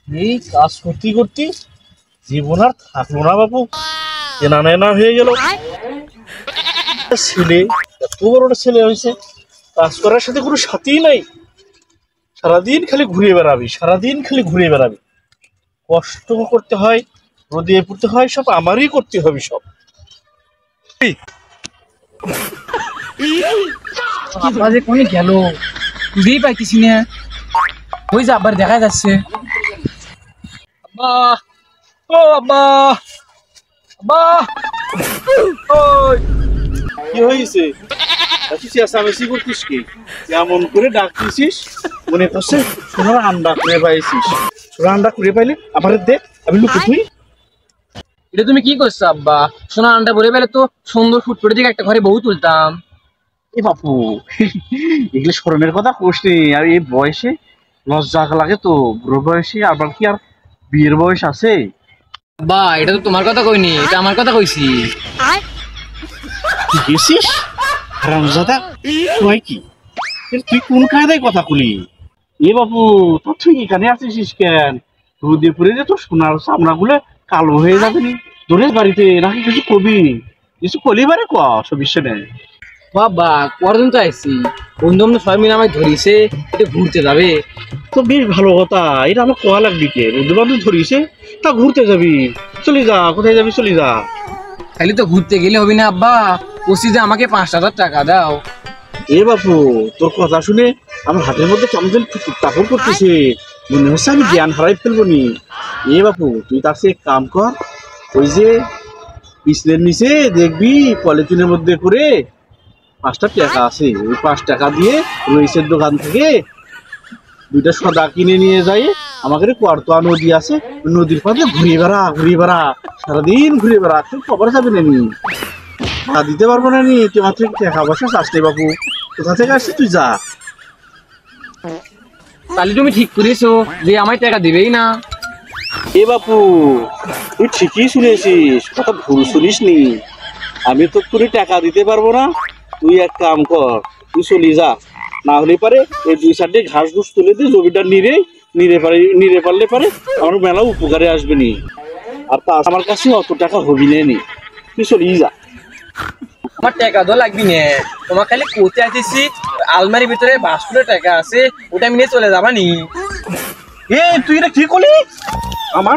এই কাজ করতে করতে জীবন আর থাকলো না বাবু, এনা নেনা হয়ে গেল। ছেলে এত বড় একটা ছেলে হয়েছে, কাজ করার সাথে কোনো সাথেই নাই। সারাদিন খালি ঘুরে বেড়াবি, সারাদিন খালি ঘুরে বেড়াবি। কষ্ট করতে হয়, রোদে পড়তে হয়, সব আমারই করতে হবে সব। আব্বা যে কোনে গেল বুঝতেই পাইতেছি না। ওই যে আবার দেখা যাচ্ছে। আব্বা, ও আব্বা, আব্বা, ওই কি হয়েছে? চেঁচামেচি করতিস কি? এমন করে ডাকতেছিস মনে করছে সোনার আন্ডা করে পাইছিস। সোনার আন্ডা করে পাইলে আমার দে, আমি লুকু তুই। এটা তুমি কি করছো আব্বা? সোনার আন্ডা বলে পেলে তো সুন্দর ফুটফুটে দিকে একটা ঘরে বউ তুলতাম। এ বাপু, এগুলো স্মরণের কথা কোস নি। আর এই বয়সে লজ্জা লাগে তো, বুড়ো বয়সে আবার কি আর বিয়ের বয়স আছে? আব্বা এটা তো তোমার কথা কইনি, এটা আমার কথা কইছি। তুই গেছিস হারামজাদা? তুই কি, তুই কোন কায়দায় কথা বলি? এ বাপু, তোর তুই এখানে আসিস কেন? রোদে পড়ে যে তোর সোনার চামড়া গুলো কালো হয়ে যাবে নি তোর বাড়িতে, নাকি কিছু কবি? কিছু কলি বারে ক, সব বিশ্ব নেই। বাবা পরদিন তো আইসি, বন্ধু বান্ধব সবাই মিলে আমায় ধরিছে এটা ঘুরতে যাবে। তো বেশ ভালো কথা, এটা আমার কোয়া লাগবি কে? বন্ধু বান্ধব ধরিছে, তা ঘুরতে যাবি, চলে যা। কোথায় যাবি চলে যা। খালি তো ঘুরতে গেলে হবি না আব্বা, বলছি যে আমাকে 5,000 টাকা দাও। এ বাপু, তোর কথা শুনে আমার হাতের মধ্যে কেমন যেন টাকর করতেছে, মনে হচ্ছে আমি জ্ঞান হারাই ফেলবো নি। এ বাপু, তুই তার সে এক কাম কর, ওই যে পিছনের নিচে দেখবি পলিথিনের মধ্যে করে 5টা টাকা আছে, ওই 5 টাকা দিয়ে রইসের দোকান থেকে 2টা সদা কিনে নিয়ে যাই। আমাদের কোয়ারতোয়া নদী আছে, ওই নদীর পাশে ঘুরিয়ে বেড়া, ঘুরিয়ে বেড়া, সারাদিন ঘুরিয়ে বেড়া। তুই খবর যাবে না নি, তা দিতে পারবো না নি, তুই মাত্র টাকা পয়সা আসলে বাপু। কোথা থেকে আসছিস তুই? যা। তাহলে তুমি ঠিক করেছো যে আমায় টাকা দিবেই না। এ বাপু, তুই ঠিকই শুনেছিস, কথা ভুল শুনিস নি। আমি তো তোর টাকা দিতে পারবো না। তুই এক কাম কর, তুই চলি যা। না হলে পারে এই 2-4টে ঘাস ঘুষ তুলে দিয়ে জমিটা নিরে পারলে পারে আমার মেলা উপকারে আসবে নি। আর তা আমার কাছে অত টাকা হবি না নি, তুই চলি যা। আমার টাকা তো লাগবি না, তোমার খালি কোতে আসিছি আলমারির ভিতরে 500 টাকা আছে, ওটা আমি নিয়ে চলে যাবা নি। এ তুই এটা কি করলি? আমার